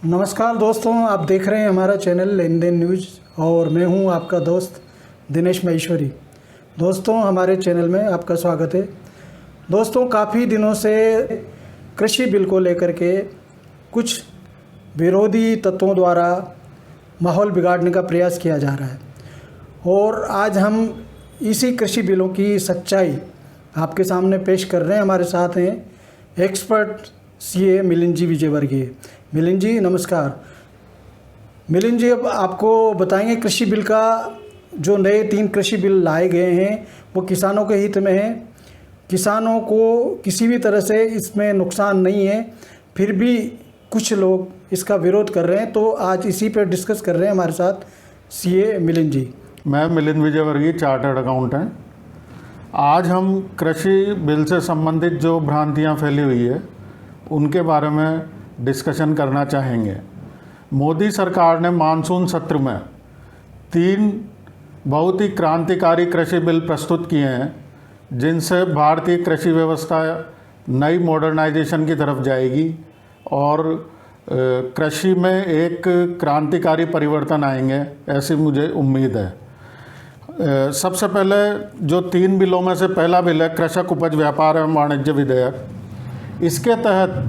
नमस्कार दोस्तों, आप देख रहे हैं हमारा चैनल लेन देन न्यूज़ और मैं हूं आपका दोस्त दिनेश महेश्वरी। दोस्तों, हमारे चैनल में आपका स्वागत है। दोस्तों, काफ़ी दिनों से कृषि बिल को लेकर के कुछ विरोधी तत्वों द्वारा माहौल बिगाड़ने का प्रयास किया जा रहा है और आज हम इसी कृषि बिलों की सच्चाई आपके सामने पेश कर रहे हैं। हमारे साथ हैं एक्सपर्ट सीए मिलिंद जी विजयवर्गीय। मिलिंद जी नमस्कार। मिलिंद जी, अब आपको बताएंगे कृषि बिल का जो नए 3 कृषि बिल लाए गए हैं वो किसानों के हित में हैं। किसानों को किसी भी तरह से इसमें नुकसान नहीं है, फिर भी कुछ लोग इसका विरोध कर रहे हैं। तो आज इसी पर डिस्कस कर रहे हैं हमारे साथ सीए मिलिंद जी। मैं मिलिंद विजयवर्गीय, चार्टर्ड अकाउंटेंट। आज हम कृषि बिल से संबंधित जो भ्रांतियां फैली हुई है उनके बारे में डिस्कशन करना चाहेंगे। मोदी सरकार ने मानसून सत्र में 3 बहुत ही क्रांतिकारी कृषि बिल प्रस्तुत किए हैं जिनसे भारतीय कृषि व्यवस्था नई मॉडर्नाइजेशन की तरफ जाएगी और कृषि में एक क्रांतिकारी परिवर्तन आएंगे, ऐसी मुझे उम्मीद है। सबसे पहले जो 3 बिलों में से पहला बिल है कृषक उपज व्यापार एवं वाणिज्य विधेयक। इसके तहत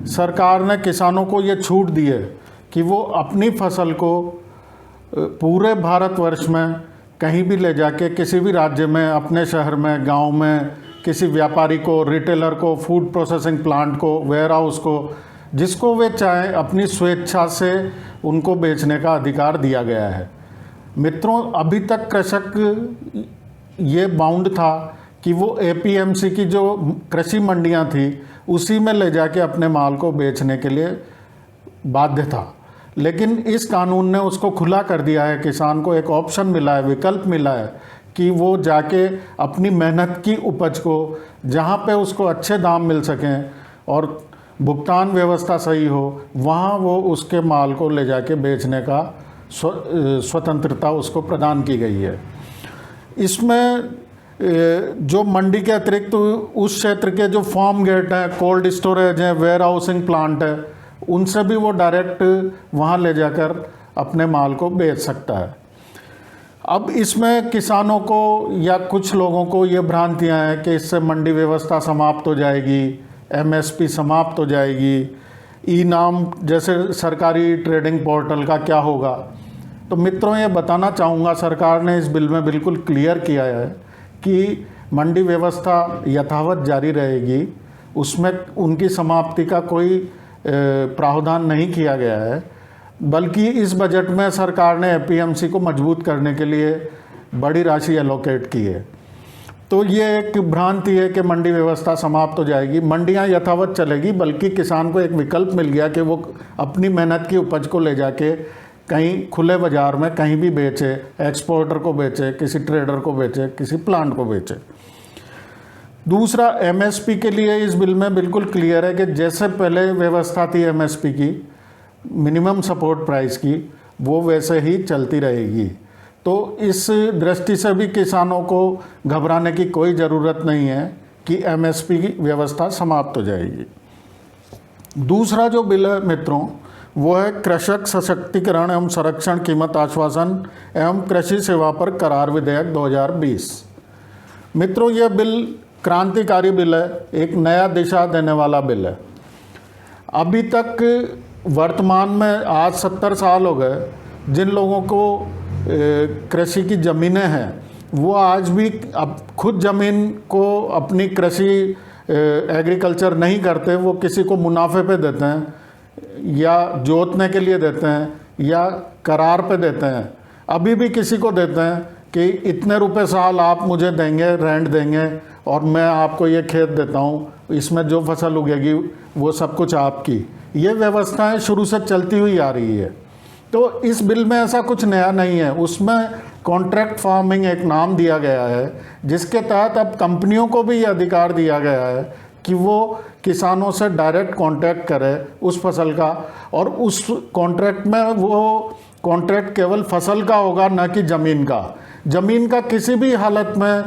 सरकार ने किसानों को ये छूट दी है कि वो अपनी फसल को पूरे भारतवर्ष में कहीं भी ले जाके किसी भी राज्य में, अपने शहर में, गांव में, किसी व्यापारी को, रिटेलर को, फूड प्रोसेसिंग प्लांट को, वेयर हाउस को, जिसको वे चाहें अपनी स्वेच्छा से उनको बेचने का अधिकार दिया गया है। मित्रों, अभी तक कृषक ये बाउंड था कि वो एपीएमसी की जो कृषि मंडियां थी उसी में ले जाके अपने माल को बेचने के लिए बाध्य था, लेकिन इस कानून ने उसको खुला कर दिया है। किसान को एक ऑप्शन मिला है, विकल्प मिला है कि वो जाके अपनी मेहनत की उपज को जहाँ पे उसको अच्छे दाम मिल सकें और भुगतान व्यवस्था सही हो, वहाँ वो उसके माल को ले जाके बेचने का स्वतंत्रता उसको प्रदान की गई है। इसमें जो मंडी के अतिरिक्त उस क्षेत्र के जो फार्म गेट हैं, कोल्ड स्टोरेज हैं, वेयर हाउसिंग प्लांट है, उनसे भी वो डायरेक्ट वहाँ ले जाकर अपने माल को बेच सकता है। अब इसमें किसानों को या कुछ लोगों को ये भ्रांतियाँ हैं कि इससे मंडी व्यवस्था समाप्त हो जाएगी, एमएसपी समाप्त हो जाएगी, ई नाम जैसे सरकारी ट्रेडिंग पोर्टल का क्या होगा। तो मित्रों, ये बताना चाहूँगा, सरकार ने इस बिल में बिल्कुल क्लियर किया है कि मंडी व्यवस्था यथावत जारी रहेगी, उसमें उनकी समाप्ति का कोई प्रावधान नहीं किया गया है, बल्कि इस बजट में सरकार ने एपीएमसी को मजबूत करने के लिए बड़ी राशि एलोकेट की है। तो ये एक भ्रांति है कि मंडी व्यवस्था समाप्त हो जाएगी, मंडियां यथावत चलेगी, बल्कि किसान को एक विकल्प मिल गया कि वो अपनी मेहनत की उपज को ले जाके कहीं खुले बाज़ार में कहीं भी बेचे, एक्सपोर्टर को बेचे, किसी ट्रेडर को बेचे, किसी प्लांट को बेचे। दूसरा, एमएसपी के लिए इस बिल में बिल्कुल क्लियर है कि जैसे पहले व्यवस्था थी एमएसपी की, मिनिमम सपोर्ट प्राइस की, वो वैसे ही चलती रहेगी। तो इस दृष्टि से भी किसानों को घबराने की कोई ज़रूरत नहीं है कि एमएसपी की व्यवस्था समाप्त हो जाएगी। दूसरा जो बिल है मित्रों, वो है कृषक सशक्तिकरण एवं संरक्षण कीमत आश्वासन एवं कृषि सेवा पर करार विधेयक 2020। मित्रों, यह बिल क्रांतिकारी बिल है, एक नया दिशा देने वाला बिल है। अभी तक वर्तमान में आज 70 साल हो गए जिन लोगों को कृषि की ज़मीनें हैं, वो आज भी अब खुद ज़मीन को अपनी कृषि एग्रीकल्चर नहीं करते, वो किसी को मुनाफे पे देते हैं या जोतने के लिए देते हैं या करार पे देते हैं। अभी भी किसी को देते हैं कि इतने रुपए साल आप मुझे देंगे, रेंट देंगे और मैं आपको ये खेत देता हूँ, इसमें जो फसल उगेगी वो सब कुछ आपकी। ये व्यवस्थाएं शुरू से चलती हुई आ रही है। तो इस बिल में ऐसा कुछ नया नहीं है। उसमें कॉन्ट्रैक्ट फार्मिंग एक नाम दिया गया है, जिसके तहत अब कंपनियों को भी ये अधिकार दिया गया है कि वो किसानों से डायरेक्ट कॉन्ट्रैक्ट करे उस फसल का, और उस कॉन्ट्रैक्ट में वो कॉन्ट्रैक्ट केवल फसल का होगा, न कि ज़मीन का। ज़मीन का किसी भी हालत में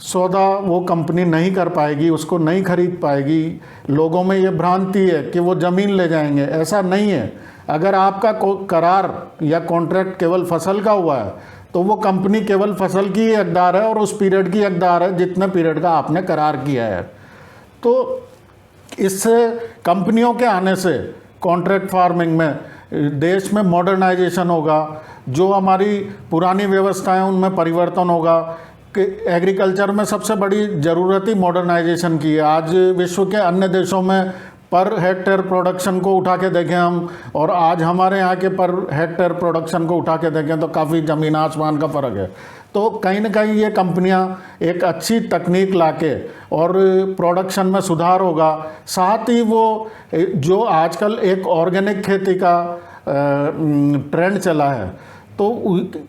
सौदा वो कंपनी नहीं कर पाएगी, उसको नहीं खरीद पाएगी। लोगों में ये भ्रांति है कि वो ज़मीन ले जाएंगे, ऐसा नहीं है। अगर आपका करार या कॉन्ट्रैक्ट केवल फसल का हुआ है तो वो कंपनी केवल फसल की ही हकदार है और उस पीरियड की हकदार है जितने पीरियड का आपने करार किया है। तो इससे कंपनियों के आने से कॉन्ट्रैक्ट फार्मिंग में देश में मॉडर्नाइजेशन होगा, जो हमारी पुरानी व्यवस्थाएं उनमें परिवर्तन होगा। कि एग्रीकल्चर में सबसे बड़ी ज़रूरत ही मॉडर्नाइजेशन की है। आज विश्व के अन्य देशों में पर हेक्टेयर प्रोडक्शन को उठा के देखें हम, और आज हमारे यहाँ के पर हेक्टेयर प्रोडक्शन को उठा के देखें तो काफ़ी ज़मीन आसमान का फ़र्क है। तो कहीं ना कहीं ये कंपनियां एक अच्छी तकनीक लाके और प्रोडक्शन में सुधार होगा। साथ ही वो जो आजकल एक ऑर्गेनिक खेती का ट्रेंड चला है, तो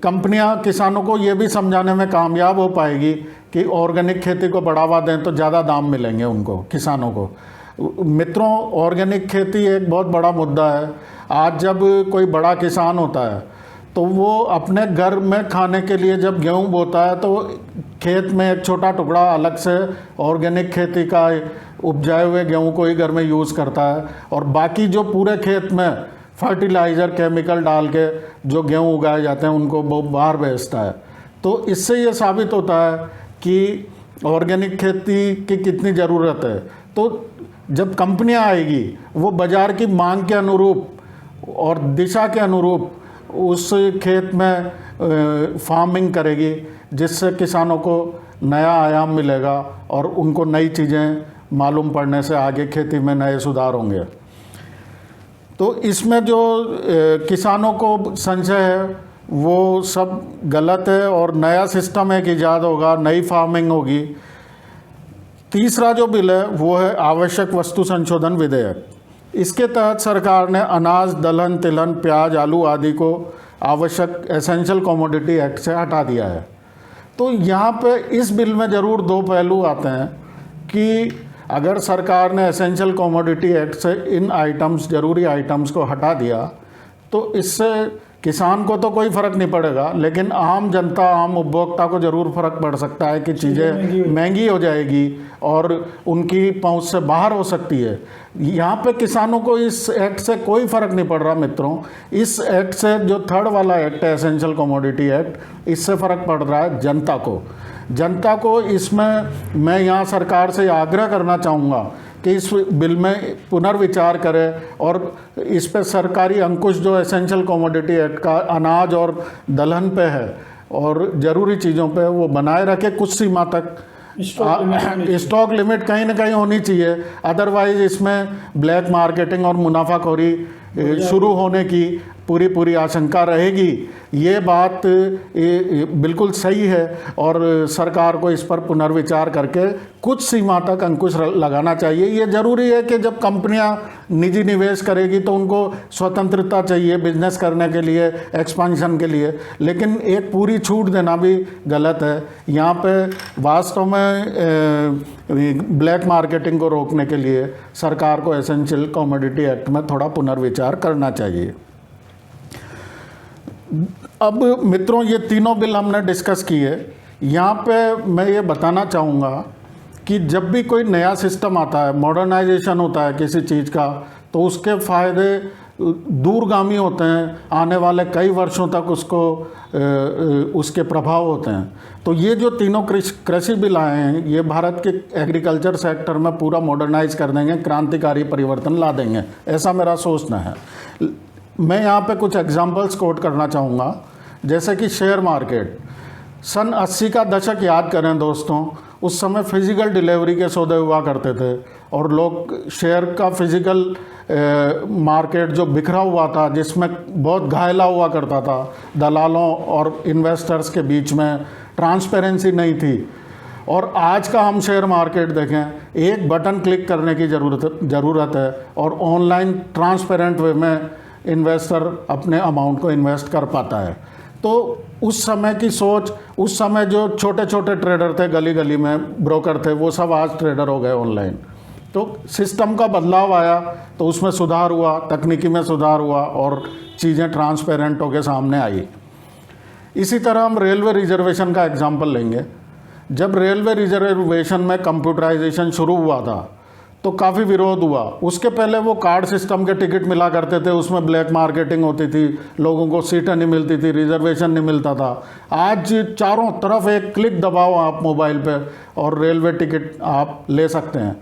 कंपनियां किसानों को ये भी समझाने में कामयाब हो पाएगी कि ऑर्गेनिक खेती को बढ़ावा दें तो ज़्यादा दाम मिलेंगे उनको, किसानों को। मित्रों, ऑर्गेनिक खेती एक बहुत बड़ा मुद्दा है। आज जब कोई बड़ा किसान होता है तो वो अपने घर में खाने के लिए जब गेहूँ बोता है तो खेत में एक छोटा टुकड़ा अलग से ऑर्गेनिक खेती का उपजाए हुए गेहूँ को ही घर में यूज़ करता है, और बाकी जो पूरे खेत में फर्टिलाइज़र केमिकल डाल के जो गेहूँ उगाए जाते हैं उनको वो बाहर बेचता है। तो इससे ये साबित होता है कि ऑर्गेनिक खेती की कितनी ज़रूरत है। तो जब कंपनियां आएगी वो बाज़ार की मांग के अनुरूप और दिशा के अनुरूप उस खेत में फार्मिंग करेगी, जिससे किसानों को नया आयाम मिलेगा और उनको नई चीज़ें मालूम पड़ने से आगे खेती में नए सुधार होंगे। तो इसमें जो किसानों को संशय है वो सब गलत है और नया सिस्टम एक ईजाद होगा, नई फार्मिंग होगी। तीसरा जो बिल है वो है आवश्यक वस्तु संशोधन विधेयक। इसके तहत सरकार ने अनाज, दलहन, तिलहन, प्याज, आलू आदि को आवश्यक एसेंशियल कमोडिटी एक्ट से हटा दिया है। तो यहाँ पे इस बिल में ज़रूर दो पहलू आते हैं कि अगर सरकार ने एसेंशियल कमोडिटी एक्ट से इन आइटम्स, ज़रूरी आइटम्स को हटा दिया तो इससे किसान को तो कोई फ़र्क नहीं पड़ेगा, लेकिन आम जनता, आम उपभोक्ता को ज़रूर फ़र्क पड़ सकता है कि चीज़ें महंगी हो जाएगी और उनकी पहुंच से बाहर हो सकती है। यहाँ पे किसानों को इस एक्ट से कोई फ़र्क नहीं पड़ रहा मित्रों। इस एक्ट से, जो थर्ड वाला एक्ट है एसेंशियल कमोडिटी एक्ट, इससे फ़र्क पड़ रहा है जनता को। जनता को इसमें मैं यहाँ सरकार से आग्रह करना चाहूँगा कि इस बिल में पुनर्विचार करें और इस पे सरकारी अंकुश जो एसेंशियल कमोडिटी एक्ट का अनाज और दलहन पे है और ज़रूरी चीज़ों पे वो बनाए रखे। कुछ सीमा तक स्टॉक लिमिट कहीं ना कहीं होनी चाहिए, अदरवाइज इसमें ब्लैक मार्केटिंग और मुनाफाखोरी शुरू होने की पूरी आशंका रहेगी। ये बात बिल्कुल सही है और सरकार को इस पर पुनर्विचार करके कुछ सीमा तक अंकुश लगाना चाहिए। ये ज़रूरी है कि जब कंपनियां निजी निवेश करेगी तो उनको स्वतंत्रता चाहिए बिजनेस करने के लिए, एक्सपांशन के लिए, लेकिन एक पूरी छूट देना भी गलत है। यहाँ पे वास्तव में ब्लैक मार्केटिंग को रोकने के लिए सरकार को एसेंशियल कमोडिटी एक्ट में थोड़ा पुनर्विचार करना चाहिए। अब मित्रों, ये तीनों बिल हमने डिस्कस किए। यहाँ पे मैं ये बताना चाहूँगा कि जब भी कोई नया सिस्टम आता है, मॉडर्नाइजेशन होता है किसी चीज़ का, तो उसके फ़ायदे दूरगामी होते हैं, आने वाले कई वर्षों तक उसके प्रभाव होते हैं। तो ये जो तीनों कृषि बिल आए हैं, ये भारत के एग्रीकल्चर सेक्टर में पूरा मॉडर्नाइज कर देंगे, क्रांतिकारी परिवर्तन ला देंगे, ऐसा मेरा सोचना है। मैं यहाँ पे कुछ एग्जांपल्स कोट करना चाहूँगा, जैसे कि शेयर मार्केट। सन 80 का दशक याद करें दोस्तों, उस समय फिजिकल डिलीवरी के सौदे हुआ करते थे और लोग शेयर का फिजिकल मार्केट जो बिखरा हुआ था, जिसमें बहुत घायला हुआ करता था, दलालों और इन्वेस्टर्स के बीच में ट्रांसपेरेंसी नहीं थी। और आज का हम शेयर मार्केट देखें, एक बटन क्लिक करने की ज़रूरत है और ऑनलाइन ट्रांसपेरेंट वे में इन्वेस्टर अपने अमाउंट को इन्वेस्ट कर पाता है। तो उस समय की सोच, उस समय जो छोटे छोटे ट्रेडर थे, गली गली में ब्रोकर थे, वो सब आज ट्रेडर हो गए ऑनलाइन। तो सिस्टम का बदलाव आया तो उसमें सुधार हुआ, तकनीकी में सुधार हुआ और चीज़ें ट्रांसपेरेंट होकर सामने आई। इसी तरह हम रेलवे रिजर्वेशन का एग्जाम्पल लेंगे। जब रेलवे रिजर्वेशन में कंप्यूटराइजेशन शुरू हुआ था तो काफ़ी विरोध हुआ। उसके पहले वो कार्ड सिस्टम के टिकट मिला करते थे, उसमें ब्लैक मार्केटिंग होती थी, लोगों को सीटें नहीं मिलती थी, रिजर्वेशन नहीं मिलता था। आज चारों तरफ एक क्लिक दबाओ आप मोबाइल पे और रेलवे टिकट आप ले सकते हैं।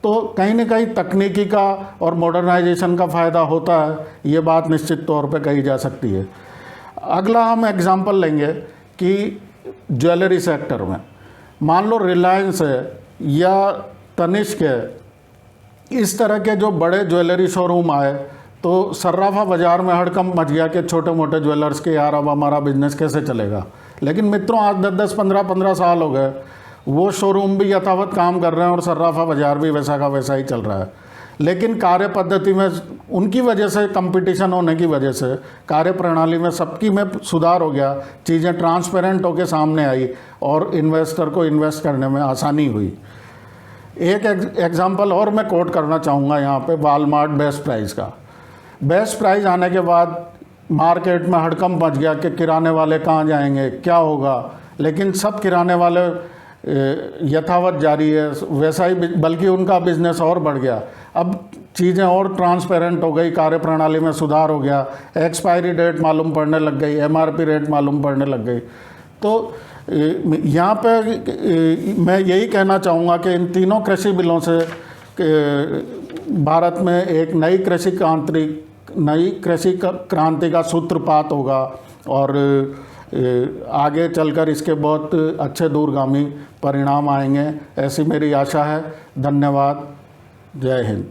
तो कहीं ना कहीं तकनीकी का और मॉडर्नाइजेशन का फ़ायदा होता है, ये बात निश्चित तौर पे कही जा सकती है। अगला हम एग्जांपल लेंगे कि ज्वेलरी सेक्टर में मान लो रिलायंस है या तनिष्क है, इस तरह के जो बड़े ज्वेलरी शोरूम आए तो सर्राफा बाज़ार में हड़कंप मच गया कि छोटे मोटे ज्वेलर्स के यार अब हमारा बिजनेस कैसे चलेगा। लेकिन मित्रों आज 10-10, 15-15 साल हो गए, वो शोरूम भी यथावत काम कर रहे हैं और सर्राफा बाज़ार भी वैसा का वैसा ही चल रहा है। लेकिन कार्य पद्धति में उनकी वजह से, कंपटीशन होने की वजह से कार्य प्रणाली में सबकी में सुधार हो गया, चीज़ें ट्रांसपेरेंट होकर सामने आई और इन्वेस्टर को इन्वेस्ट करने में आसानी हुई। एक एग्जांपल और मैं कोट करना चाहूँगा यहाँ पे, वालमार्ट बेस्ट प्राइस का। बेस्ट प्राइस आने के बाद मार्केट में हड़कंप मच गया कि किराने वाले कहाँ जाएंगे, क्या होगा। लेकिन सब किराने वाले यथावत जारी है वैसा ही, बल्कि उनका बिजनेस और बढ़ गया। अब चीज़ें और ट्रांसपेरेंट हो गई, कार्य प्रणाली में सुधार हो गया, एक्सपायरी डेट मालूम पड़ने लग गई, MRP रेट मालूम पड़ने लग गई। तो यहाँ पे मैं यही कहना चाहूँगा कि इन तीनों कृषि बिलों से भारत में एक नई कृषि क्रांति का सूत्रपात होगा और आगे चलकर इसके बहुत अच्छे दूरगामी परिणाम आएंगे, ऐसी मेरी आशा है। धन्यवाद। जय हिंद।